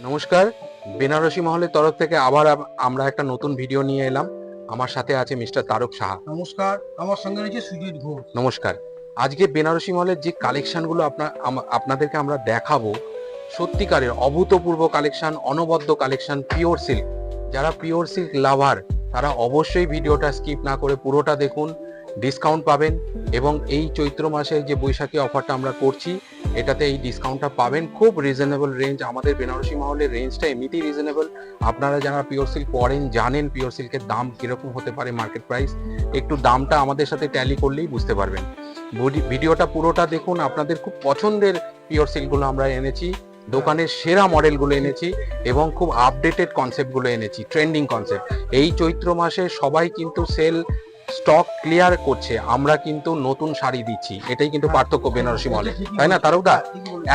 নমস্কার, বেনারসি মহলের তরফ থেকে আবার আমরা একটা নতুন ভিডিও নিয়ে এলাম। আমার সাথে আছে মিস্টার তারক সাহা। নমস্কার, আমার সঙ্গে রয়েছে সুজিত ঘোষ। নমস্কার। আজকে বেনারসি মহলের যে কালেকশনগুলো আপনাদেরকে আমরা দেখাবো, সত্যিকারের অভূতপূর্ব কালেকশন, অনবদ্য কালেকশন, পিওর সিল্ক। যারা পিওর সিল্ক লাভার তারা অবশ্যই ভিডিওটা স্কিপ না করে পুরোটা দেখুন। ডিসকাউন্ট পাবেন এবং এই চৈত্র মাসে যে বৈশাখী অফারটা আমরা করছি এটাতে এই ডিসকাউন্টটা পাবেন। খুব রিজনেবল রেঞ্জ, আমাদের বেনারসি মহলের রেঞ্জটা এমনিতেই রিজনেবল। আপনারা যারা পিওর সিল্ক পড়েন জানেন পিওর সিল্কের দাম কিরকম হতে পারে, মার্কেট প্রাইস। একটু দামটা আমাদের সাথে ট্যালি করলেই বুঝতে পারবেন। ভিডিওটা পুরোটা দেখুন। আপনাদের খুব পছন্দের পিওর সিল্কগুলো আমরা এনেছি, দোকানের সেরা মডেলগুলো এনেছি এবং খুব আপডেটেড কনসেপ্টগুলো এনেছি, ট্রেন্ডিং কনসেপ্ট। এই চৈত্র মাসে সবাই কিন্তু সেল স্টক ক্লিয়ার করছে, আমরা কিন্তু নতুন শাড়ি দিচ্ছি। এটাই কিন্তু পার্থক্য বেনারসি মহলে, তাই না তারকদা?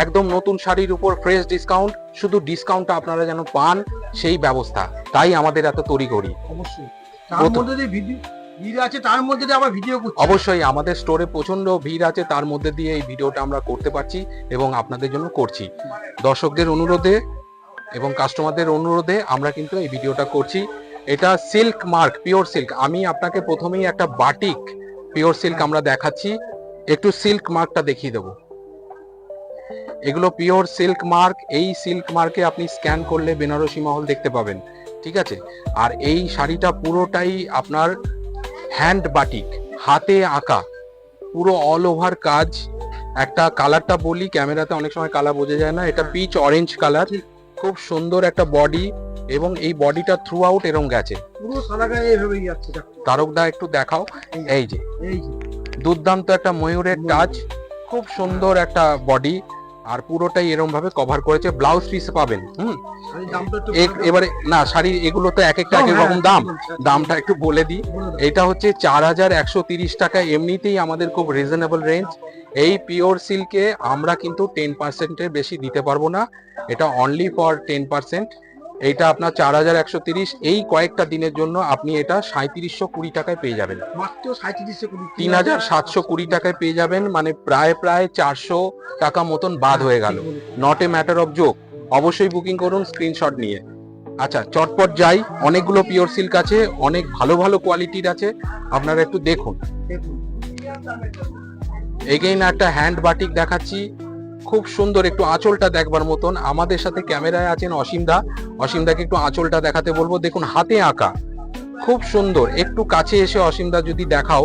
একদম নতুন শাড়ির উপর ফ্রেশ ডিসকাউন্ট, শুধু ডিসকাউন্টটা আপনারা যেন পান সেই ব্যবস্থা, তাই আমাদের এত তড়িঘড়ি। অবশ্যই তার মধ্যে যে ভিড় আছে, তার মধ্যে দিয়ে আবার ভিডিও করছি। অবশ্যই আমাদের স্টোরে প্রচন্ড ভিড় আছে, তার মধ্যে দিয়ে এই ভিডিওটা আমরা করতে পারছি এবং আপনাদের জন্য করছি। দর্শকদের অনুরোধে এবং কাস্টমারদের অনুরোধে আমরা কিন্তু এই ভিডিওটা করছি। এটা সিল্ক মার্ক, পিওর সিল্ক। আমি আপনাকে প্রথমেই একটা বাটিক পিওর সিল্ক আমরা দেখাচ্ছি, একটু সিল্ক মার্কটা দেখিয়ে দেবো। এগুলো পিওর সিল্ক মার্ক। এই সিল্ক মার্কে আপনি স্ক্যান করলে বেনারসি মহল দেখতে পাবেন, ঠিক আছে? আর এই শাড়িটা পুরোটাই আপনার হ্যান্ড বাটিক, হাতে আঁকা, পুরো অল ওভার কাজ। একটা কালারটা বলি, ক্যামেরাতে অনেক সময় কালার বোঝা যায় না, এটা পিচ অরেঞ্জ কালার। খুব সুন্দর একটা বডি এবং এই বডিটা থ্রু আউট এরকম গেছে, পুরো সাদা গায়ে এভাবেই যাচ্ছে। তারকদা একটু দেখাও। এই যে দুর্দান্ত একটা ময়ূরের টাচ, খুব সুন্দর একটা বডি, আর পুরোটাই এরকম ভাবে কভার করেছে। ব্লাউজ পিস পাবেন। এবারে না, শাড়ি এগুলো তো এক একটা এক এক রকম দাম, দামটা একটু বলে দিই। এটা হচ্ছে 4130 টাকা, এমনিতেই আমাদের খুব রিজনেবল রেঞ্জ। এই পিওর সিল্কে আমরা কিন্তু 10%-এর বেশি দিতে পারবো না, এটা অনলি ফর 10%। এইটা আপনার 4130, এই কয়েকটা দিনের জন্য আপনি এটা 3720 টাকায় পেয়ে যাবেন, মাত্র 3720 টাকায় পেয়ে যাবেন। মানে প্রায় 400 টাকা মতন বাদ হয়ে গেল। Not a matter of joke. অবশ্যই বুকিং করুন স্ক্রিনশট নিয়ে। আচ্ছা, চটপট যাই। অনেকগুলো পিওর সিল্ক আছে, অনেক ভালো ভালো কোয়ালিটির আছে, আপনারা একটু দেখুন। এগেইন একটা হ্যান্ড বাটিক দেখাচ্ছি, খুব সুন্দর। একটু আঁচলটা দেখবার মতন। আমাদের সাথে ক্যামেরায় আছেন অসীমদা, অসীমদাকে একটু আঁচলটা দেখাতে বলবো। দেখুন হাতে আঁকা, খুব সুন্দর। একটু কাছে এসে অসীমদা যদি দেখাও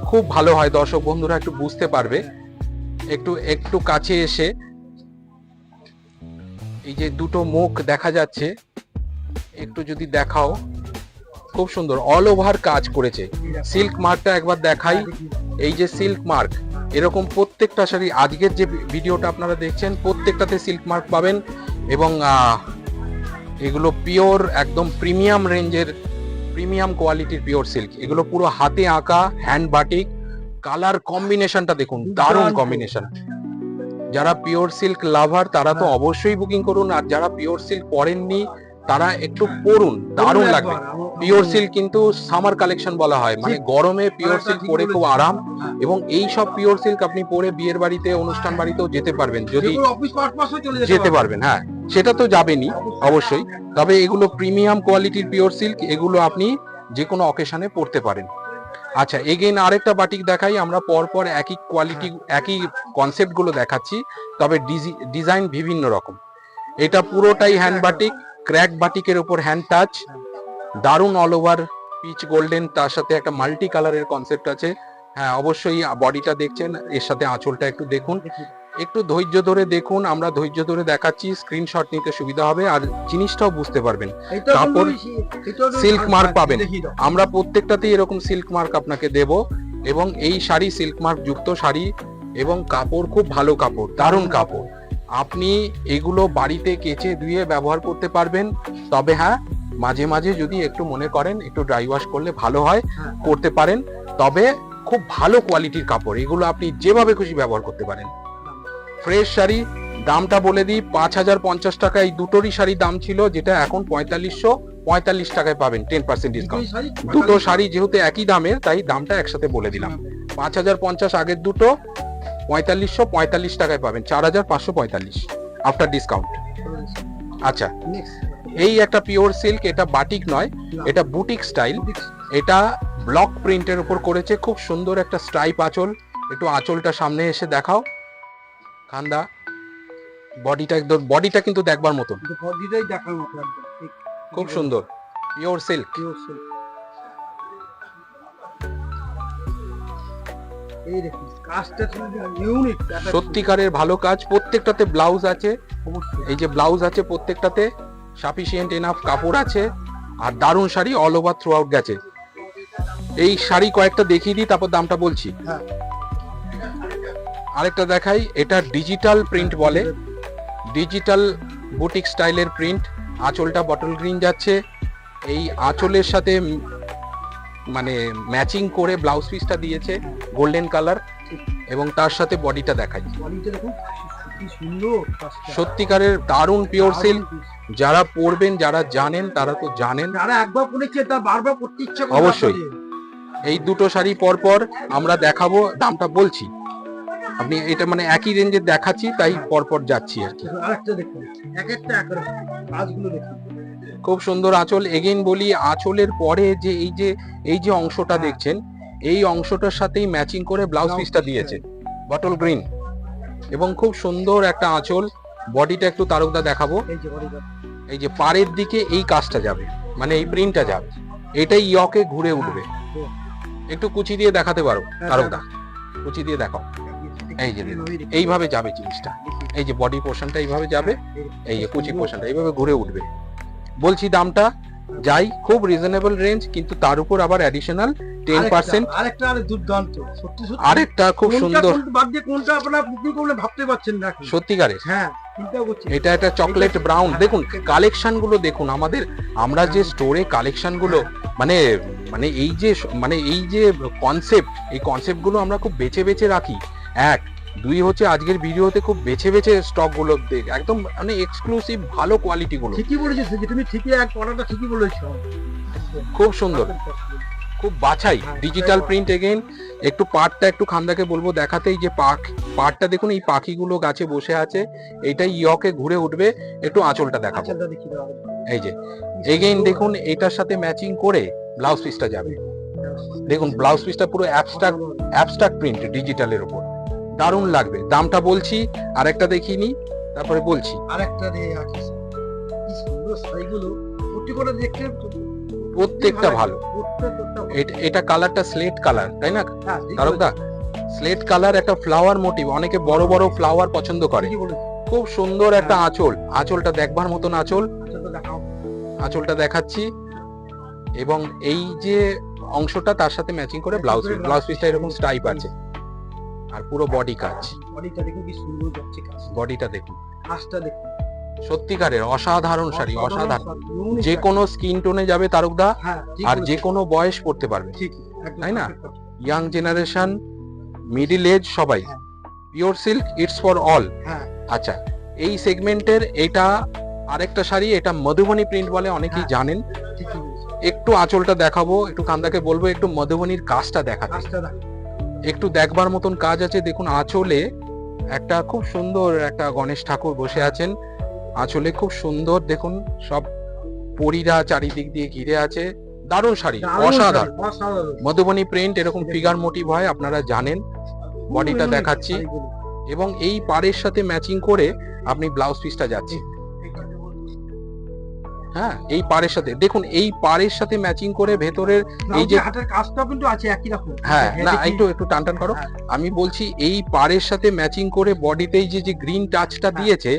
খুব ভালো হয়, দর্শক বন্ধুরা একটু বুঝতে পারবে। একটু একটু কাছে এসে, এই যে দুটো মুখ দেখা যাচ্ছে, একটু যদি দেখাও, খুব সুন্দর অল ওভার কাজ করেছে। সিল্ক মার্কটা একবার দেখাই। এই যে সিল্ক মার্ক, এরকম প্রত্যেকটা শাড়ি, আজকের যে ভিডিওটা আপনারা দেখছেন প্রত্যেকটাতে সিল্ক মার্ক পাবেন। এবং এগুলো পিওর একদম প্রিমিয়াম রেঞ্জের, প্রিমিয়াম কোয়ালিটির পিওর সিল্ক। এগুলো পুরো হাতে আঁকা, হ্যান্ড বাটিক। কালার কম্বিনেশনটা দেখুন, দারুণ কম্বিনেশন। যারা পিওর সিল্ক লাভার তারা তো অবশ্যই বুকিং করুন, আর যারা পিওর সিল্ক পরেননি তারা একটু পরুন, দারুণ লাগবে। পিওর সিল্ক কিন্তু সামার কালেকশন বলা হয়, মানে গরমে পিওর সিল্ক পরে খুব আরাম। এবং এই সব পিওর সিল্ক আপনি পরে বিয়ের বাড়িতে, অনুষ্ঠান বাড়িতেও যেতে পারবেন, যদি যেতে পারবেন। হ্যাঁ, সেটা তো যাবেনই অবশ্যই। তবে এগুলো প্রিমিয়াম কোয়ালিটির পিওর সিল্ক, এগুলো আপনি যে কোনো অকেশনে পরতে পারেন। আচ্ছা, এগেইন আরেকটা বাটিক দেখাই। আমরা পরপর একই কোয়ালিটি, একই কনসেপ্ট গুলো দেখাচ্ছি, তবে ডিজাইন বিভিন্ন রকম। এটা পুরোটাই হ্যান্ড বাটিক, ক্র্যাক বাটিকের উপর হ্যান্ড টাচ, দারুণ অল ওভার পিচ গোল্ডেন, তার সাথে একটা মাল্টি কালারের কনসেপ্ট আছে। হ্যাঁ, অবশ্যই বডিটা দেখছেন, এর সাথে আঁচলটা একটু দেখুন। একটু ধৈর্য ধরে দেখুন, আমরা ধৈর্য ধরে দেখাচ্ছি, স্ক্রিনশট নিতে সুবিধা হবে আর জিনিসটাও বুঝতে পারবেন। কাপড় সিল্ক মার্ক পাবেন, আমরা প্রত্যেকটাতেই এরকম সিল্ক মার্ক আপনাকে দেব। এবং এই শাড়ি সিল্ক মার্ক যুক্ত শাড়ি, এবং কাপড় খুব ভালো কাপড়, দারুণ কাপড়। আপনি এগুলো বাড়িতে কেচে ধুয়ে ব্যবহার করতে পারবেন। তবে হ্যাঁ, মাঝে মাঝে যদি একটু মনে করেন একটু ড্রাই ওয়াশ করলে ভালো হয়, করতে পারেন। তবে খুব ভালো কোয়ালিটির কাপড়, এগুলো আপনি যেভাবে খুশি ব্যবহার করতে পারেন। ফ্রেশ শাড়ি। দামটা বলে দিই, 5050 টাকা এই দুটোরই শাড়ির দাম ছিল, যেটা এখন 4545 টাকায় পাবেন 10% ডিসকাউন্ট। দুটো শাড়ি যেহেতু একই দামের, তাই দামটা একসাথে বলে দিলাম। 5050 আগের দুটো, 4545 টাকায় পাবেন 4545 আফটার ডিসকাউন্ট। আচ্ছা, নেক্সট এই একটা পিওর সিল্ক, এটা বাটিক নয়, এটা বুটিক স্টাইল। এটা ব্লক প্রিন্টের উপর করেছে, খুব সুন্দর একটা স্ট্রাইপ আঁচল। একটু আঁচলটা সামনে এসে দেখাও খান্দা। বডিটা একদম, বডিটা কিন্তু দেখবার মতন, বডিটাই দেখার মতো একদম ঠিক। খুব সুন্দর পিওর সিল্ক। Pure silk। এই দেখুন কাজটা কিন্তু ইউনিক, সত্যিকারের ভালো কাজ, প্রত্যেকটাতে ব্লাউজ আছে। অবশ্যই। এই যে ব্লাউজ আছে প্রত্যেকটাতে, সাফিসিয়েন্ট এনাফ কাপড় আছে, আর দারুণ sari, all over through out গেছে। এই শাড়ি কয়েকটা দেখিয়ে দিই, তারপর দামটা বলছি। হ্যাঁ। আরেকটা দেখাই, এটা ডিজিটাল প্রিন্ট বলে, ডিজিটাল বুটিক স্টাইলের প্রিন্ট। আঁচলটা বটল গ্রিন যাচ্ছে, এই আঁচলের সাথে মানে ম্যাচিং করে ব্লাউজ পিসটা দিয়েছে গোল্ডেন কালার, এবং তার সাথে বডিটা দেখাই। বডিটা দেখুন কি সুন্দর কাজটা। সত্যিকারের দারুণ পিওর সিল্ক। যারা পরবেন, যারা জানেন, তারা তো জানেন। যারা একবার পড়েছে তার বারবার পড়তে ইচ্ছা করে। অবশ্যই। এই দুটো শাড়ি পর পর আমরা দেখাবো, দামটা বলছি। আপনি এটা মানে একই রেঞ্জে দেখাচ্ছি, তাই পর পর যাচ্ছি আর কি। আরেকটা দেখুন, এক একটা একরকম কাজগুলো দেখুন। খুব সুন্দর আঁচল। এগেইন বলি, আঁচলের পরে যে এই যে অংশটা দেখছেন, এই অংশটার সাথেই ম্যাচিং করে ব্লাউজ পিসটা দিয়েছে বটল গ্রিন, এবং খুব সুন্দর একটা আঁচল। বডিটা একটু তারকদা দেখাবো। এই যে বডিটা, এই যে পাড়ের দিকে এই কাজটা যাবে, মানে এই প্রিন্টটা যাবে, এটাই ইয়কে ঘুরে উঠবে। একটু কুচি দিয়ে দেখাতে পারো তারকদা, কুচি দিয়ে দেখাও। এই যে এইভাবে যাবে জিনিসটা, এই যে বডি পোর্শনটা এইভাবে যাবে, এই যে কুচি পোর্শনটা এইভাবে ঘুরে উঠবে। বলছি দামটা যাই, খুব রিজনেবল রেঞ্জ, কিন্তু তার উপর আবার অ্যাডিশনাল 10%। আরেকটা আরে দুর্দান্ত, সত্যি সত্যি আরেকটা খুব সুন্দর, বাদ দিয়ে কোনটা আপনারা বুকিং করলে ভাবতে পারছেন না। সত্যিকারের। হ্যাঁ, চিন্তা করছি। এটা একটা চকলেট ব্রাউন। দেখুন কালেকশন গুলো দেখুন, আমরা যে স্টোরে কালেকশন গুলো মানে মানে এই যে কনসেপ্ট, এই কনসেপ্ট গুলো আমরা খুব বেছে বেছে রাখি। এক, দুই হচ্ছে আজকের ভিডিওতে খুব বেছে বেছে স্টক গুলো একদম মানে এক্সক্লুসিভ ভালো কোয়ালিটি গুলো। ঠিকই বলেছিস, তুমি ঠিকই এক কথাটা ঠিকই বলেছো। খুব সুন্দর, খুব বাছাই, ডিজিটাল প্রিন্ট। এগেইন একটু পাটটা একটু খান্দাকে বলবো দেখাতে। এই যে পাটটা দেখুন, এই পাখিগুলো গাছে বসে আছে, এইটাই ইয়কে ঘুরে উঠবে। একটু আঁচলটা দেখাবো। এই যে এগেইন দেখুন, এটার সাথে ম্যাচিং করে ব্লাউজ পিসটা যাবে। দেখুন ব্লাউজ পিসটা পুরো অ্যাবস্ট্রাক্ট প্রিন্ট ডিজিটালের উপর, দারুণ লাগবে। দামটা বলছি, আরেকটা দেখিয়ে নি, তারপরে বলছি। আরেকটা রে আছে, কি সুন্দর শাড়িগুলো, প্রত্যেকটা দেখতে প্রত্যেকটা ভালো। এটা কালারটা স্লেট কালার, তাই না তারকদা? স্লেট কালার, একটা ফ্লাওয়ার মোটিভ, অনেকে বড় বড় ফ্লাওয়ার পছন্দ করে। খুব সুন্দর একটা আঁচল, আঁচলটা দেখবার মতন আঁচল। আঁচলটা দেখাচ্ছি, এবং এই যে অংশটা তার সাথে ম্যাচিং করে ব্লাউজ পিসটা এরকম স্ট্রাইপ আছে, আর পুরো বডি কাজ। বডিটা দেখুন কি সুন্দর যাচ্ছে কাজ। বডিটা দেখুন, কাজটা দেখুন, সত্যিকারের অসাধারণ শাড়ি, অসাধারণ। যে কোনো স্কিন টোনে যাবে তারকদা, আর যে কোনো বয়স পড়তে পারবে, তাই না? ইয়াং জেনারেশন, মিডিল এজ, সবাই। Pure silk, it's for all. আচ্ছা, এই সেগমেন্টের এটা আরেকটা শাড়ি, এটা মধুবনী প্রিন্ট বলে, অনেকেই জানেন। একটু আঁচলটা দেখাবো, একটু কান্দাকে বলবো একটু মধুবনীর কাজটা দেখাতে। একটু দেখবার মতন কাজ আছে। দেখুন আঁচলে একটা খুব সুন্দর একটা গণেশ ঠাকুর বসে আছেন, আঁচলে খুব সুন্দর। দেখুন সব পরীরা চারিদিক দিয়ে ঘিরে আছে, দারুণ শাড়ি, অসাধারণ। মধুবনী প্রিন্ট, এরকম ফিগার মোটিভ হয়, আপনারা জানেন। বডিটা দেখাচ্ছি, এবং এই পাড়ের সাথে ম্যাচিং করে আপনি ব্লাউজ পিসটা যাচ্ছে। হ্যাঁ, এই পাড়ের সাথে দেখুন, এই পাড়ের সাথে ম্যাচিং করে ভেতরের এই যে হাতের কাজটা কিন্তু আছে একই রকম। হ্যাঁ, না একটু টান টান করো। আমি বলছি এই পাড়ের সাথে ম্যাচিং করে বডিতে যে গ্রিন টাচটা দিয়েছে,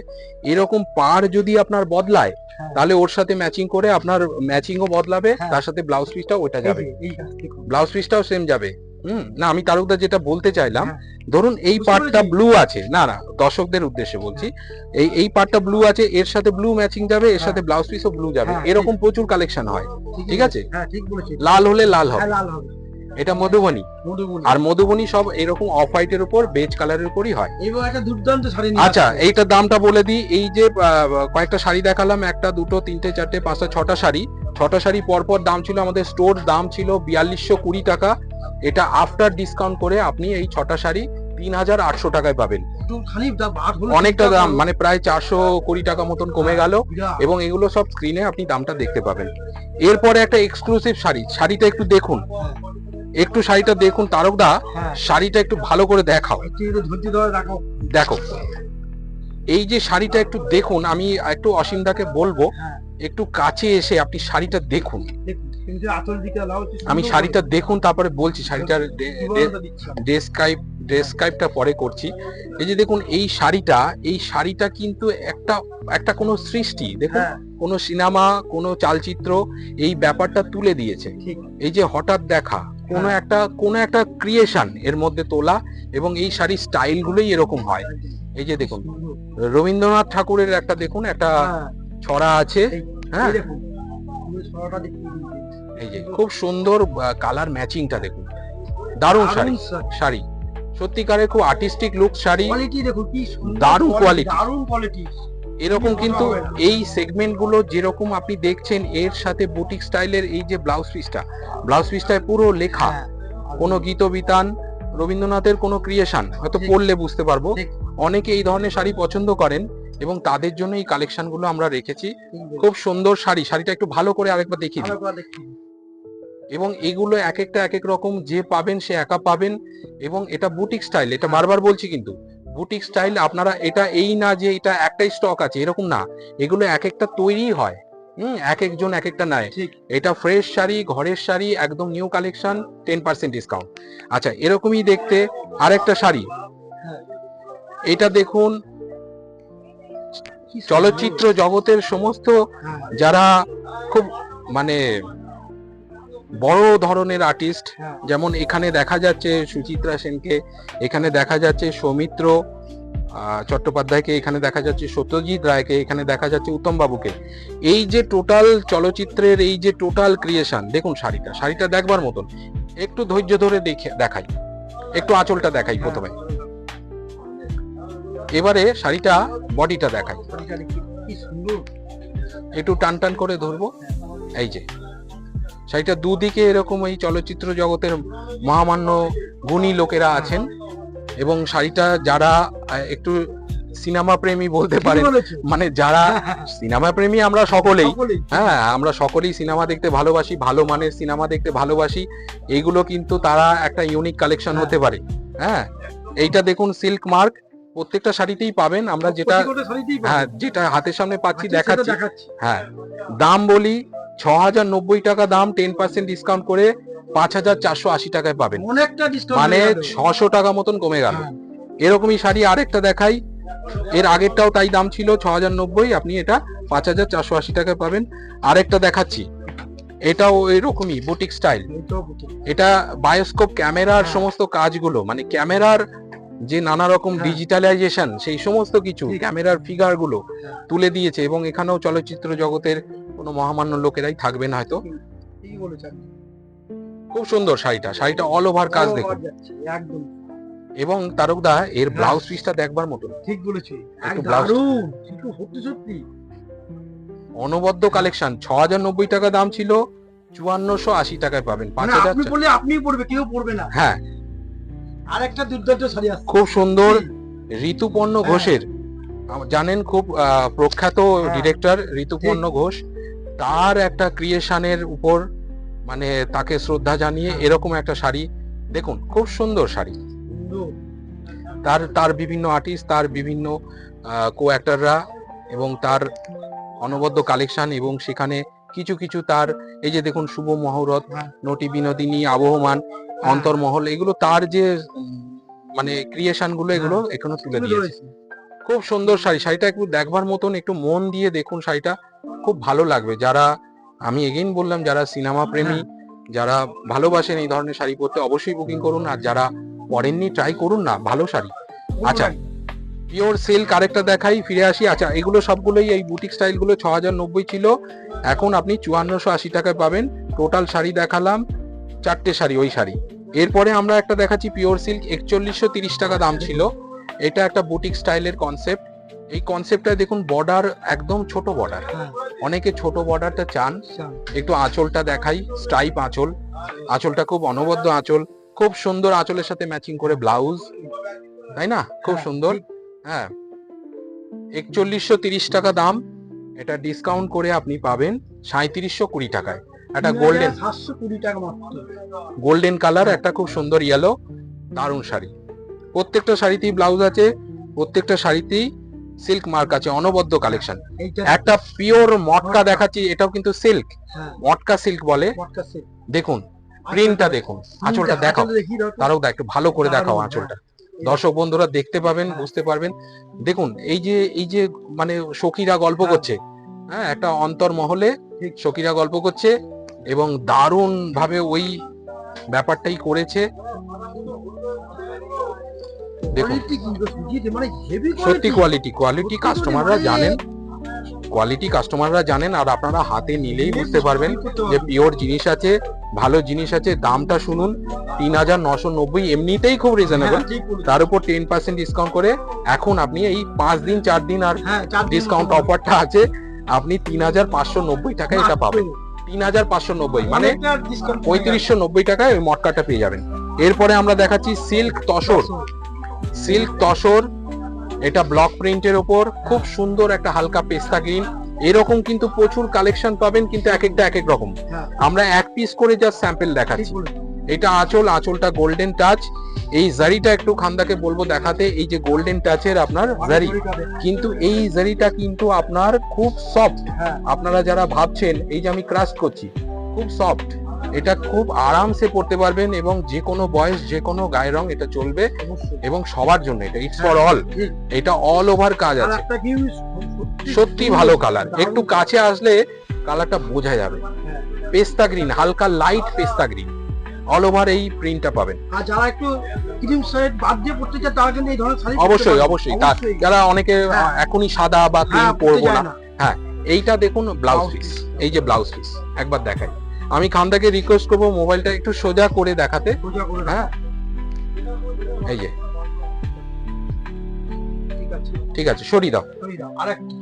এরকম পাড় যদি আপনার বদলায়, তাহলে ওর সাথে ম্যাচিং করে আপনার ম্যাচিংও বদলাবে, তার সাথে ব্লাউজ পিসটাও ওটা যাবে, ব্লাউজ পিসটাও সেম যাবে। না, আমি তারকদা যেটা বলতে চাইলাম, ধরুন এই পার্টটা ব্লু আছে, না দর্শকদের উদ্দেশ্যে বলছি, এই পার্টটা ব্লু আছে, এর সাথে ব্লু ম্যাচিং যাবে, এর সাথে ব্লাউজ পিসও ব্লু যাবে, এরকম প্রচুর কালেকশন হয়। ঠিক আছে, লাল হলে লাল হবে। এটা মধুবনী, আর মধুবনী সব এরকম অফ হোয়াইটের উপর বেজ কালারের উপরই হয়। আচ্ছা, এইটার দামটা বলে দিই। এই যে কয়েকটা শাড়ি দেখালাম, একটা, দুটো, তিনটে, চারটে, পাঁচটা, ছটা শাড়ি পরপর দাম ছিল, আমাদের স্টোর দাম ছিল 4220 টাকা। এটা আফটার ডিসকাউন্ট করে আপনি এই 6টা শাড়ি 3,800 টাকায় পাবেন। একটুখানি দাম বাদ হলে অনেকটা দাম, মানে প্রায় 420 টাকা মতন কমে গেল। বিরাট। এবং এগুলো সব স্ক্রিনে আপনি দামটা দেখতে পাবেন। এরপরে একটা এক্সক্লুসিভ শাড়ি, শাড়িটা একটু দেখুন, একটু শাড়িটা দেখুন তারকদা, হ্যাঁ, শাড়িটা একটু ভালো করে দেখাও। একটু ধৈর্য ধরে রাখো। দেখো এই যে শাড়িটা একটু দেখুন, আমি একটু অসীমদাকে বলবো হ্যাঁ, একটু কাছে এসে আপনি শাড়িটা দেখুন। দেখুন তুমি যে আঁচল দিকে লাও আমি শাড়িটা দেখুন তারপরে বলছি শাড়িটার দিচ্ছি। ডেসক্রাইবটা পরে করছি। এই যে দেখুন এই শাড়িটা কিন্তু একটা একটা কোনো সৃষ্টি, দেখুন হ্যাঁ, কোনো সিনেমা, কোনো চালচিত্র এই ব্যাপারটা তুলে দিয়েছে। ঠিক। এই যে হঠাৎ দেখা কোনো একটা ক্রিয়েশন এর মধ্যে তোলা, এবং এই শাড়ির স্টাইল গুলোই এরকম হয়। এই যে দেখুন রবীন্দ্রনাথ ঠাকুরের একটা দেখুন একটা হ্যাঁ, ছড়া আছে। হ্যাঁ, এই দেখুন তুমি ছড়াটা দেখতে দিচ্ছি। এই যে খুব সুন্দর কালার ম্যাচিংটা দেখুন, দারুণ শাড়ি। শাড়ি সত্যিকারের খুব আর্টিস্টিক লুক শাড়ি, কোয়ালিটি দেখুন কি সুন্দর, দারুণ কোয়ালিটি। দারুণ কোয়ালিটি। এরকম কিন্তু হবে না। এই সেগমেন্ট গুলো যেরকম আপনি দেখছেন, এর সাথে বুটিক স্টাইলের এই যে ব্লাউজ পিসটায় পুরো লেখা, হ্যাঁ, কোনো গীতবিতান, রবীন্দ্রনাথের কোনো ক্রিয়েশন হয়তো ঠিক। পড়লে বুঝতে পারবো। ঠিক। অনেকে এই ধরনের শাড়ি পছন্দ করেন এবং তাদের জন্য এই কালেকশন গুলো আমরা রেখেছি। ঠিক খুব সুন্দর শাড়িটা একটু ভালো করে আরেকবার দেখিয়ে দিই। ভালো করে দেখি। এবং এগুলো এক একটা এক এক রকম, যে পাবেন সে একা পাবেন। এবং এটা বুটিক স্টাইল, এটা বারবার বলছি কিন্তু বুটিক স্টাইল। আপনারা এটা এই না যে এটা একটাই স্টক আছে এরকম না, এগুলো এক একটা তৈরি হয়। এক একজন এক একটা নেয়। ঠিক। এটা ফ্রেশ শাড়ি, ঘরের শাড়ি, একদম নিউ কালেকশন, 10% ডিসকাউন্ট। আচ্ছা, এরকমই দেখতে আরেকটা শাড়ি, হ্যাঁ, এটা দেখুন কি সুন্দর। চলচ্চিত্র জগতের সমস্ত হ্যাঁ, যারা খুব মানে বড় ধরনের আর্টিস্ট, হ্যাঁ, যেমন এখানে দেখা যাচ্ছে সুচিত্রা সেনকে, এখানে দেখা যাচ্ছে সৌমিত্র চট্টোপাধ্যায়কে, এখানে দেখা যাচ্ছে সত্যজিৎ রায়কে, এখানে দেখা যাচ্ছে উত্তম বাবুকে। এই যে টোটাল চলচ্চিত্রের এই যে টোটাল ক্রিয়েশন, দেখুন শাড়িটা দেখবার মতন। একটু ধৈর্য ধরে দেখাই, একটু আঁচলটা দেখাই প্রথমে, এবারে শাড়িটা বডিটা দেখাই। কোয়ালিটি দেখি কি সুন্দর। একটু টান করে ধরবো। এই যে শাড়িটা দুদিকে এরকম এই চলচ্চিত্র জগতের মহামান্য গুণী লোকেরা আছেন, এবং শাড়িটা যারা একটু সিনেমা প্রেমী বলতে পারেন, ঠিক বলেছো। মানে যারা সিনেমা প্রেমী আমরা সকলেই, সকলেই। হ্যাঁ আমরা সকলেই সিনেমা দেখতে ভালোবাসি, ভালো মানের সিনেমা দেখতে ভালোবাসি। এইগুলো কিন্তু তারা একটা ইউনিক কালেকশন হতে পারে। হ্যাঁ, এইটা দেখুন সিল্ক মার্ক, প্রত্যেকটা শাড়িতেই পাবেন। আমরা যেটা প্রতিটা শাড়িতেই পাবে। হ্যাঁ যেটা হাতের সামনে পাচ্ছি আচ্ছা, সেটা দেখাচ্ছি। দেখাচ্ছি। হ্যাঁ, দাম বলি 6,090 টাকা দাম, 10% ডিসকাউন্ট করে 5,480 টাকায় পাবেন, অনেকটা ডিসকাউন্ট মানে 600 টাকা মতন কমে গেল। এরকমই শাড়ি আরেকটা দেখাই, এর আগেরটাও তাই দাম ছিল 6,090, আপনি এটা 5,480 টাকায় পাবেন। আরেকটা দেখাচ্ছি, এটাও এরকমই বুটিক স্টাইল। এটা বায়োস্কোপ ক্যামেরার সমস্ত কাজগুলো, মানে ক্যামেরার যে নানা রকম হ্যাঁ। ডিজিটালাইজেশন, সেই সমস্ত কিছু ঠিক। ক্যামেরার ফিগার গুলো হ্যাঁ। তুলে দিয়েছে। এবং এখানেও চলচ্চিত্র জগতের কোনো মহামান্য লোকেরাই থাকবেন হয়তো। ঠিকই বলেছেন। খুব সুন্দর শাড়িটা অল ওভার কাজ দেখুন। একদম এবং তারকদা এর ব্লাউজ পিসটা দেখবার মতন, ঠিক বলেছো। একটু ব্লাউজ দারুণ, কিন্তু সত্যি সত্যি অনবদ্য কালেকশন। 6,090 টাকা দাম ছিল, 5,480 টাকায় পাবেন, মানে 5,000। আপনি বললে আপনিই পড়বে, কেউ পড়বে না। হ্যাঁ, আর একটা দুর্দান্ত শাড়ি আছে খুব সুন্দর ঋতুপর্ণ ঘোষের, জানেন খুব প্রখ্যাত হ্যাঁ। ডিরেক্টর ঋতুপর্ণ ঘোষ, তার একটা ক্রিয়েশনের উপর মানে তাকে শ্রদ্ধা জানিয়ে এরকম একটা শাড়ি দেখুন, খুব সুন্দর শাড়ি। সুন্দর। তার বিভিন্ন আর্টিস্ট, তার বিভিন্ন কো অ্যাক্টররা, এবং তার অনবদ্য কালেকশন, এবং সেখানে কিছু কিছু তার এই যে দেখুন শুভ মহরত, হ্যাঁ। নটি বিনোদিনী, আবহমান, অন্তর্মহল, এগুলো তার যে মানে ক্রিয়েশন গুলো, এগুলো এখানে তুলে দিয়েছে। খুব সুন্দর শাড়িটা একটু দেখবার মতন, একটু মন দিয়ে দেখুন শাড়িটা, খুব ভালো লাগবে। যারা, আমি এগেইন বললাম, যারা সিনেমা প্রেমী, যারা ভালোবাসেন এই ধরনের শাড়ি পরতে, অবশ্যই বুকিং করুন। আর যারা পরেননি ট্রাই করুন না, ভালো শাড়ি। আচ্ছা, পিওর সিল্ক আরেকটা দেখাই, ফিরে আসি। আচ্ছা, এগুলো সবগুলোই এই বুটিক স্টাইল গুলো 6,090 ছিল, এখন আপনি 5,480 টাকায় পাবেন। টোটাল শাড়ি দেখালাম, 4টে শাড়ি, ওই শাড়ি। এরপরে আমরা একটা দেখাচ্ছি পিওর সিল্ক, 4130 টাকা দাম ছিল। এটা একটা বুটিক স্টাইলের কনসেপ্ট। এই কনসেপ্টটা দেখুন, বর্ডার একদম ছোট বর্ডার, অনেকে ছোট বর্ডারটা চান। একটু আঁচলটা দেখাই, স্ট্রাইপ আঁচলটা খুব অনবদ্য আঁচল, খুব সুন্দর আঁচলের সাথে ম্যাচিং করে ব্লাউজ, তাই না? খুব হ্যাঁ, সুন্দর। ঠিক। হ্যাঁ, 4130 টাকা দাম। এটা ডিসকাউন্ট করে আপনি পাবেন 3720 টাকায়। একটা গোল্ডেন 720 টাকা মাত্র। গোল্ডেন কালার, একটা খুব সুন্দর ইয়েলো, দারুণ শাড়ি। প্রত্যেকটা শাড়িতেই ব্লাউজ আছে, প্রত্যেকটা শাড়িতেই সিল্ক মার্ক আছে, অনবদ্য কালেকশন। এইটা একটা পিওর মটকা দেখাচ্ছি, এটাও কিন্তু সিল্ক, হ্যাঁ, মটকা সিল্ক বলে। পটকা সেট। দেখুন প্রিন্টটা দেখুন, আঁচলটা দেখাও, দেখি দাও তো। তারও একটু ভালো করে দেখাও দারুণ, আঁচলটা। হ্যাঁ। দর্শক বন্ধুরা দেখতে পাবেন, হ্যাঁ। বুঝতে পারবেন। দেখুন এই যে মানে সখীরা গল্প হ্যাঁ। করছে, হ্যাঁ, একটা অন্তর মহলে ঠিক। সখীরা গল্প করছে এবং দারুণ ভাবে ওই ব্যাপারটাই করেছে। দেখুন কোয়ালিটি কিন্তু সুজিতে মানে হেভি সত্যি কোয়ালিটি। কোয়ালিটি কাস্টমাররা জানেন, কোয়ালিটি কাস্টমাররা জানেন, আর আপনারা হাতে নিলেই বুঝতে পারবেন যে পিওর জিনিস আছে, ভালো জিনিস আছে। দামটা শুনুন, 3990, এমনিতেই খুব রিজনেবল। তার উপর 10% ডিসকাউন্ট করে এখন আপনি এই 5 দিন 4 দিন আর হ্যাঁ, ডিসকাউন্ট অফারটা আছে, আপনি 3590 টাকায় এটা পাবেন। 3590 মানে 3590 টাকায় ওই মটকাটা পেয়ে যাবেন। এরপরে আমরা দেখাচ্ছি সিল্ক তসর। সিল্ক তসর, এটা ব্লক প্রিন্টের উপর খুব সুন্দর একটা হালকা পেস্তা গ্রিন। এরকম কিন্তু প্রচুর কালেকশন পাবেন, কিন্তু এক একটা এক এক রকম। হ্যাঁ। আমরা এক পিস করে জাস্ট স্যাম্পল দেখাচ্ছি। এটা আঁচলটা গোল্ডেন টাচ। এই জারিটা একটু খান্দাকে বলবো দেখাতে, এই যে গোল্ডেন টাচের আপনার জারি, কিন্তু এই জারিটা কিন্তু আপনার খুব সফট। হ্যাঁ। আপনারা যারা ভাবছেন এই যে আমি ক্রাশ করছি, খুব সফট, এটা খুব আরামসে পড়তে পারবেন এবং যে কোনো বয়স, যে কোনো গায়ের রং এটা চলবে এবং সবার জন্য এটা ইটস ফর অল। এটা অল ওভার কাজ আছে, সত্যি ভালো কালার। একটু কাছে আসলে কালারটা বোঝা যাবে। পেস্তা গ্রিন, হালকা লাইট পেস্তা গ্রিন, অল ওভার এই প্রিন্টটা পাবেন। আর যারা একটু ক্রিম শেড বাদ দিয়ে পড়তে চায় তারা কিন্তু এই ধরনের শাড়ি অবশ্যই অবশ্যই, যারা অনেকে হ্যাঁ। এখনই সাদা বা ক্রিম হ্যাঁ, পরবো পড়তে না, যায় না। হ্যাঁ, এইটা দেখুন ব্লাউজ পিস। এই যে ব্লাউজ পিস একবার দেখাই। আমি খান্দাকে রিকোয়েস্ট করবো মোবাইলটা একটু সোজা করে দেখাতে। সোজা করে রাখো। হ্যাঁ, এই যে ঠিক আছে, ঠিক আছে, সরিয়ে দাও। সরিয়ে দাও। আর একটা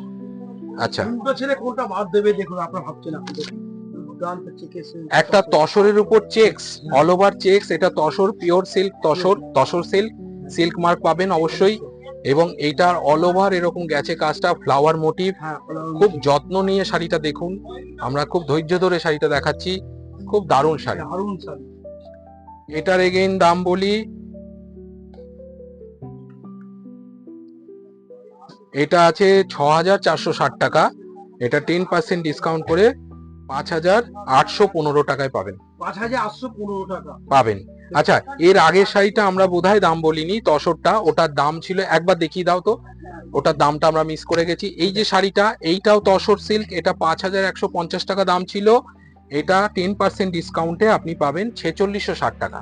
আচ্ছা, দুটো ছেলে কোনটা বাদ দেবে দেখুন, আপনারা ভাবছেন আপনি দেখুন। দুর্দান্ত চিকেন একটা তসরের উপর চেকস, অল ওভার চেকস। এটা tussar, pure silk tussar silk, silk mark পাবেন অবশ্যই। এবং এইটার অল ওভার এরকম গেছে কাজটা, ফ্লাওয়ার মোটিভ। হ্যাঁ, খুব যত্ন নিয়ে শাড়িটা দেখুন, আমরা খুব ধৈর্য ধরে শাড়িটা দেখাচ্ছি, খুব দারুণ শাড়ি। দারুণ শাড়ি। এটার এগেইন দাম বলি, এটা আছে 6460 টাকা। এটা 10% ডিসকাউন্ট করে 5815 টাকায় পাবেন 5815 টাকা পাবেন। আচ্ছা, এর আগের শাড়িটা আমরা বোধহয় দাম বলিনি, তসরটা, ওটার দাম ছিল, একবার দেখিয়ে দাও তো, ওটার দামটা আমরা মিস করে গেছি। এই যে শাড়িটা, এইটাও তসর সিল্ক, এটা 5150 টাকা দাম ছিল। এটা 10% ডিসকাউন্টে আপনি পাবেন 4660 টাকা।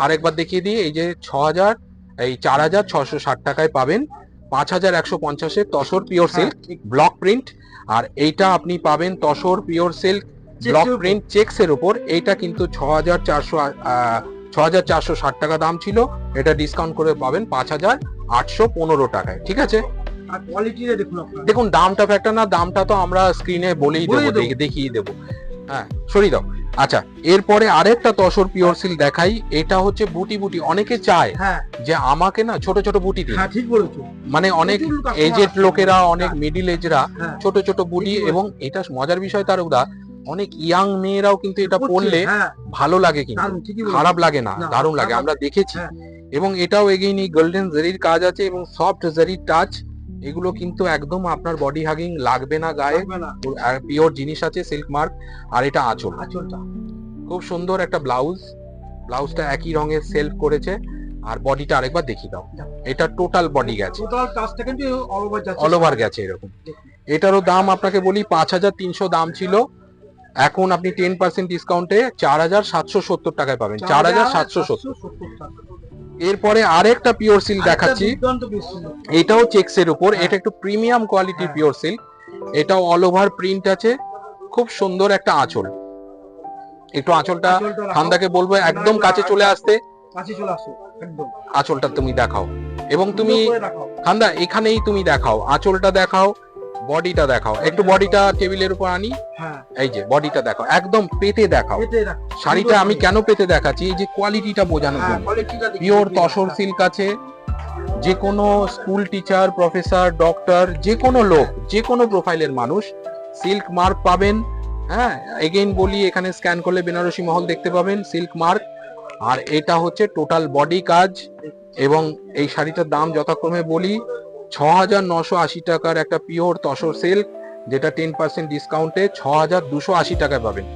আরেকবার দেখিয়ে দিই, এই যে 4660 টাকায় পাবেন 5150-এর tussar pure silk block print. আর এইটা আপনি পাবেন tussar pure silk block print checks এর উপর। এইটা কিন্তু 6460 টাকা দাম ছিল, এটা ডিসকাউন্ট করে পাবেন 5815 টাকায়। ঠিক আছে, আর কোয়ালিটিটা দেখুন আপনারা। দেখুন দামটা ফ্যাক্টর না, দামটা তো আমরা স্ক্রিনে বলেই দেবো, দেখিয়ে দেবো। হ্যাঁ, সরিয়ে দাও। আচ্ছা, এরপরে আরেকটা তসর পিওর সিল্ক দেখাই। এটা হচ্ছে বুটি বুটি। অনেকে চায় হ্যাঁ, যে আমাকে না ছোট ছোট বুটি দিন, হ্যাঁ, ঠিক বলেছো। মানে অনেক প্রচুর customer এজেড আছে। লোকেরা, অনেক মিডিল এজরা হ্যাঁ, ছোট ছোট বুটি। ঠিকই এবং এটা মজার বিষয় তার উদা, অনেক ইয়াং মেয়েরাও কিন্তু এটা পরলে হ্যাঁ, ভালো লাগে, কিন্তু দারুণ, ঠিকই বলেছো। খারাপ লাগে না, না, দারুণ লাগে, খারাপ আমরা দেখেছি। হ্যাঁ। এবং এটাও এগেইন এই গোল্ডেন জারির কাজ আছে এবং সফট জারির টাচ। এগুলো কিন্তু একদম আপনার বডি হাগিং, লাগবে না গায়ে, লাগবে না। পিওর জিনিস আছে, সিল্ক মার্ক। আর এটা আঁচল, আঁচলটা খুব সুন্দর একটা ব্লাউজ, ব্লাউজটা একই রঙের সেলফ করেছে। আর বডিটা আরেকবার দেখিয়ে দাও, এটা টোটাল বডি গেছে, টোটাল কাজটা কিন্তু অল ওভার যাচ্ছে। অল ওভার গেছে এরকম। এটারও দাম আপনাকে বলি 5300 দাম ছিল, এখন আপনি 10% ডিসকাউন্টে 4770 টাকায় পাবেন, 4770। টাকা। এরপরে আরেকটা পিওর সিল্ক দেখাচ্ছি, দুর্দান্ত বেশি। এটাও চেকস এর উপর। হ্যাঁ। এটা একটু প্রিমিয়াম কোয়ালিটির হ্যাঁ। পিওর সিল্ক, এটাও অল ওভার প্রিন্ট আছে, খুব সুন্দর একটা আঁচল। একটু আঁচলটা আঁচলটা রাখো। খান্দাকে বলবো একদম কাছে চলে আসতে, কাছে চলে আসো একদম। আঁচলটা তুমি দেখাও এবং তুমি সুন্দর করে রাখো। খান্দা এখানেই তুমি দেখাও, আঁচলটা দেখাও, বডিটা দেখাও। একটু বডিটা টেবিলের উপর আনি, হ্যাঁ, এই যে বডিটা দেখাও, একদম পেতে দেখাও। এতে রাখো। শাড়িটা আমি কেন পেতে দেখাচ্ছি, এই যে কোয়ালিটিটা বোঝানোর হ্যাঁ, জন্য। কোয়ালিটিটা দেখি। পিওর তসর সিল্ক আছে, যে কোনো স্কুল টিচার, প্রফেসর, ডক্টর, যে কোনো লোক, যে কোনো প্রোফাইলের মানুষ সিল্ক মার্ক পাবেন। হ্যাঁ, এগেইন বলি, এখানে স্ক্যান করলে বেনারসি মহল দেখতে পাবেন, সিল্ক মার্ক। আর এটা হচ্ছে টোটাল বডি কাজ। এবং এই শাড়িটার দাম যথাক্রমে বলি 6,980 টাকার একটা পিওর তসর সিল্ক, যেটা 10% ডিসকাউন্টে 6,280 টাকায় পাবেন।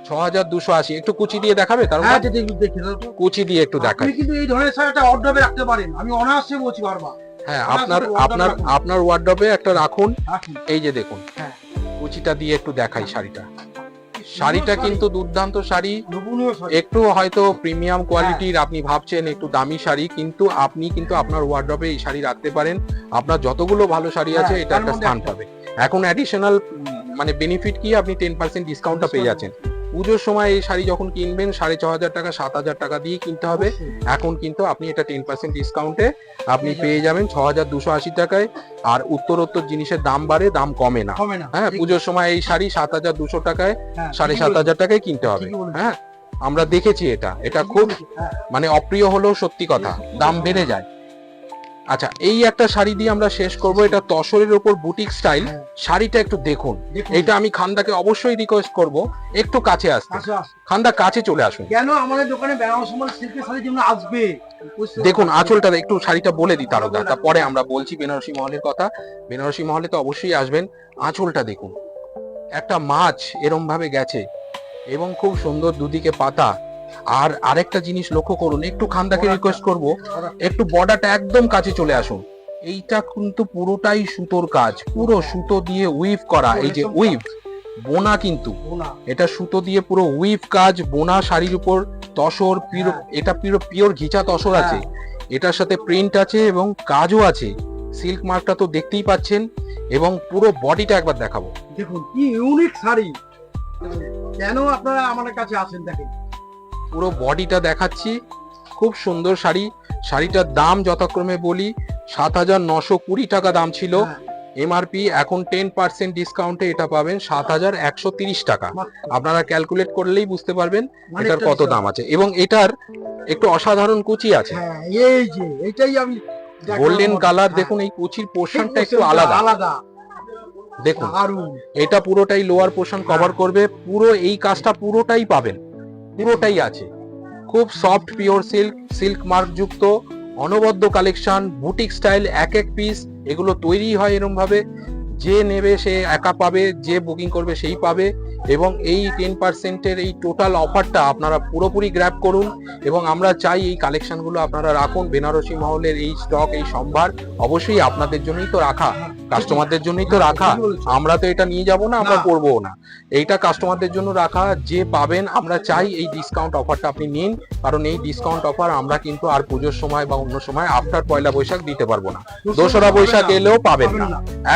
6,280। একটু কুচি দিয়ে দেখাবে? তার হ্যাঁ, দেখি দাও তো। কুচি দিয়ে একটু দেখাই। আপনি কিন্তু এই ধরনের শাড়িটা অর্ডারে রাখতে পারেন, আমি অনায়াসে বলছি বারবার। হ্যাঁ, আপনার ওয়ার্ডরোবে একটা রাখুন। রাখুন। এই যে দেখুন, হ্যাঁ, কুচিটা দিয়ে একটু দেখাই শাড়িটা। শাড়িটা কিন্তু দুর্দান্ত শাড়ি, লোভনীয় শাড়ি। একটু হয়তো প্রিমিয়াম কোয়ালিটির, আপনি ভাবছেন একটু দামি শাড়ি, কিন্তু আপনি কিন্তু আপনার ওয়ার্ডরোবে এই শাড়ি রাখতে পারেন। আপনার যতগুলো ভালো শাড়ি আছে, হ্যাঁ, এটা একটা তার মধ্যে স্থান একটা। পাবে। এখন অ্যাডিশনাল মানে বেনিফিট কি, আপনি 10% ডিসকাউন্টটা পেয়ে যাচ্ছেন। পুজোর সময় এই শাড়ি যখন কিনবেন 6,500 টাকা 7,000 টাকা দিয়ে কিনতে হবে। এখন কিন্তু আপনি এটা 10% ডিসকাউন্টে আপনি পেয়ে যাবেন 6,280 টাকায়। আর উত্তরোত্তর জিনিসের দাম বাড়ে, দাম কমে না। কমে না। হ্যাঁ, ঠিক। পুজোর সময় এই শাড়ি 7,200 টাকায়, হ্যাঁ, 7,500 টাকায় কিনতে হবে। ঠিকই বলেছেন। হ্যাঁ, আমরা দেখেছি এটা খুব হ্যাঁ, মানে অপ্রিয় হলেও সত্যি কথা, দাম বেড়ে যায়। আচ্ছা, এই একটা শাড়ি দিয়ে আমরা শেষ করব। এটা তসরের উপর বুটিক স্টাইল। হ্যাঁ। শাড়িটা একটু দেখুন। দেখুন। এটা আমি খান্দাকে অবশ্যই রিকোয়েস্ট করব একটু কাছে আসতে। আসো, আসো। খান্দা কাছে চলে আসুন। কেন আমাদের দোকানে বেনারসি মহল সিল্কের শাড়ি যেমন আসবে, দেখুন আঁচলটা একটু, শাড়িটা বলে দিই তারকা, তারপরে আমরা বলছি বেনারসি মহলের কথা। বেনারসি মহলে তো অবশ্যই আসবেন। আঁচলটা দেখুন, একটা মাছ এরম ভাবে গেছে এবং খুব সুন্দর দুদিকে পাতা। আর আরেকটা জিনিস লক্ষ্য করুন, একটু খান্দাকে রিকোয়েস্ট করব একটু বর্ডারটা একদম কাছে চলে আসুন। এইটা কিন্তু পুরোটাই সুতোর কাজ, পুরো সুতো দিয়ে উইভ করা। এই যে উইভ বোনা, কিন্তু এটা সুতো দিয়ে পুরো উইভ কাজ, বোনা শাড়ির উপর তসর। এটা পিওর ঘিচা তসর আছে, এটার সাথে প্রিন্ট আছে এবং কাজও আছে। সিল্ক মার্কটা তো দেখতেই পাচ্ছেন। এবং পুরো বডিটা একবার দেখাবো। দেখুন কি ইউনিক শাড়ি, কেন আপনারা আমাদের কাছে আসেন দেখেন। পুরো বডিটা দেখাচ্ছি, খুব সুন্দর শাড়ি। শাড়িটার দাম যথাক্রমে বলি 7,920 টাকা দাম ছিল এমআরপি। এখন 10% ডিসকাউন্টে এটা পাবেন 7,130 টাকা। আপনারা ক্যালকুলেট করলেই বুঝতে পারবেন এটার কত দাম আছে। এবং এটার একটু অসাধারণ কুচি আছে, এই যে এইটাই আমি গোল্ডেন কালার। দেখুন এই কুচির পোর্শনটা একটু আলাদা। দেখুন এটা পুরোটাই লোয়ার পোর্শন কভার করবে। পুরো এই কাজটা পুরোটাই পাবেন, পুরোটাই আছে। খুব soft pure silk, silk mark যুক্ত অনবদ্য কালেকশন, বুটিক স্টাইল। এক এক পিস এগুলো তৈরি হয় এরকম ভাবে, যে নেবে সে একা পাবে, যে বুকিং করবে সেই পাবে। এবং এই 10%-এর এই টোটাল অফারটা আপনারা পুরোপুরি গ্র্যাব করুন। এবং আমরা চাই এই কালেকশনগুলো আপনারা রাখুন। বেনারসি মহলের এই স্টক, এই সম্ভার অবশ্যই আপনাদের জন্যই তো রাখা, কাস্টমারদের জন্যই তো রাখা। আমরা তো এটা নিয়ে যাব না, আমরা করবো না। এইটা কাস্টমারদের জন্য রাখা, যে পাবেন। আমরা চাই এই ডিসকাউন্ট অফারটা আপনি নিন, কারণ এই ডিসকাউন্ট অফার আমরা কিন্তু আর পুজোর সময় বা অন্য সময় আফটার পয়লা বৈশাখ দিতে পারবো না। দোসরা বৈশাখ এলেও পাবেন না।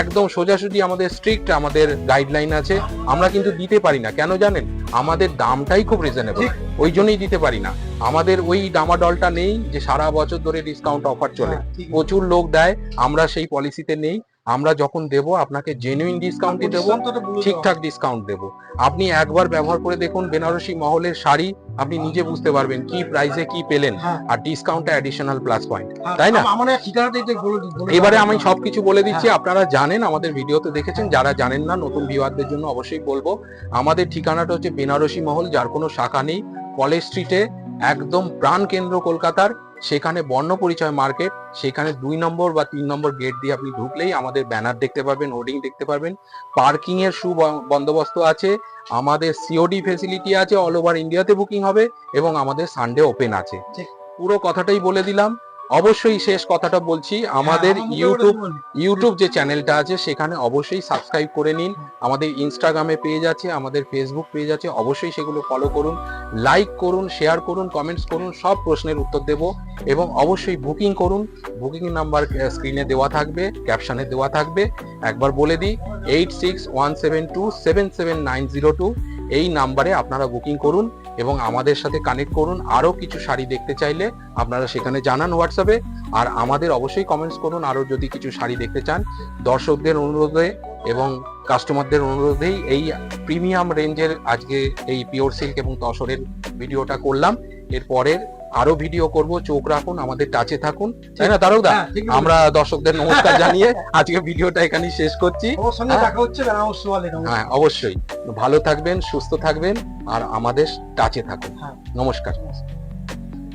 একদম সোজাসুজি আমাদের স্ট্রিক্ট আমাদের গাইডলাইন আছে, আমরা কিন্তু দিতে পারি না। কেন জানেন? আমাদের দামটাই খুব রিজনেবল, ওই জন্যই দিতে পারি না। আমাদের ওই ডামাডলটা নেই যে সারা বছর ধরে ডিসকাউন্ট অফার চলে। প্রচুর লোক দেয়, আমরা সেই পলিসিতে নেই। আমরা যখন দেব আপনাকে জেনুইন ডিসকাউন্টই দেবো, ঠিকঠাক ডিসকাউন্ট দেবো। আপনি একবার ব্যবহার করে দেখুন বেনারসি মহলের শাড়ি, আপনি নিজে বুঝতে পারবেন কি প্রাইসে কি পেলেন। আর ডিসকাউন্টটা অ্যাডিশনাল প্লাস পয়েন্ট, তাই না? এবারে আমি সবকিছু বলে দিচ্ছি, আপনারা জানেন, আমাদের ভিডিওতে দেখেছেন। যারা জানেন না, নতুন ভিউয়ারদের জন্য অবশ্যই বলবো, আমাদের ঠিকানাটা হচ্ছে বেনারসি মহল, যার কোনো শাখা নেই। কলেজ স্ট্রিটে একদম প্রাণ কেন্দ্র কলকাতার, সেখানে বর্ণ পরিচয় মার্কেট, সেখানে 2 নম্বর বা 3 নম্বর গেট দিয়ে আপনি ঢুকলেই আমাদের ব্যানার দেখতে পারবেন, হোর্ডিং দেখতে পারবেন। পার্কিং এর সুবন্দোবস্ত আছে, আমাদের সিওডি ফেসিলিটি আছে, অল ওভার ইন্ডিয়াতে বুকিং হবে এবং আমাদের সানডে ওপেন আছে। পুরো কথাটাই বলে দিলাম। অবশ্যই শেষ কথাটা বলছি, আমাদের ইউটিউব যে চ্যানেলটা আছে সেখানে অবশ্যই সাবস্ক্রাইব করে নিন। আমাদের ইনস্টাগ্রামে পেজ আছে, আমাদের ফেসবুক পেজ আছে, অবশ্যই সেগুলো ফলো করুন, লাইক করুন, শেয়ার করুন, কমেন্টস করুন, সব প্রশ্নের উত্তর দেব। এবং অবশ্যই বুকিং করুন। বুকিং নাম্বার স্ক্রিনে দেওয়া থাকবে, ক্যাপশনে দেওয়া থাকবে। একবার বলে দিই, 8617277902 এই নাম্বারে আপনারা বুকিং করুন এবং আমাদের সাথে কানেক্ট করুন। আরো কিছু শাড়ি দেখতে চাইলে আপনারা সেখানে জানান হোয়াটসঅ্যাপে। আর আমাদের অবশ্যই কমেন্টস করুন আরো যদি কিছু শাড়ি দেখতে চান। দর্শকদের অনুরোধে এবং কাস্টমারদের অনুরোধেই এই প্রিমিয়াম রেঞ্জের আজকে এই পিওর সিল্ক এবং তসরের ভিডিওটা করলাম। এর পরের আরো ভিডিও করব, চোখ রাখুন, আমাদের টাচে থাকুন, তাই না তারকদা? হ্যাঁ, ঠিক বলেছেন। আমরা দর্শকদের নমস্কার জানিয়ে আজকে ভিডিওটা এখানেই শেষ করছি। ওর সঙ্গে হ্যাঁ। দেখা হচ্ছে বেনারস ওয়ালে। হ্যাঁ, অবশ্যই ভালো থাকবেন, সুস্থ থাকবেন, আর আমাদের টাচে থাকুন। হ্যাঁ। নমস্কার।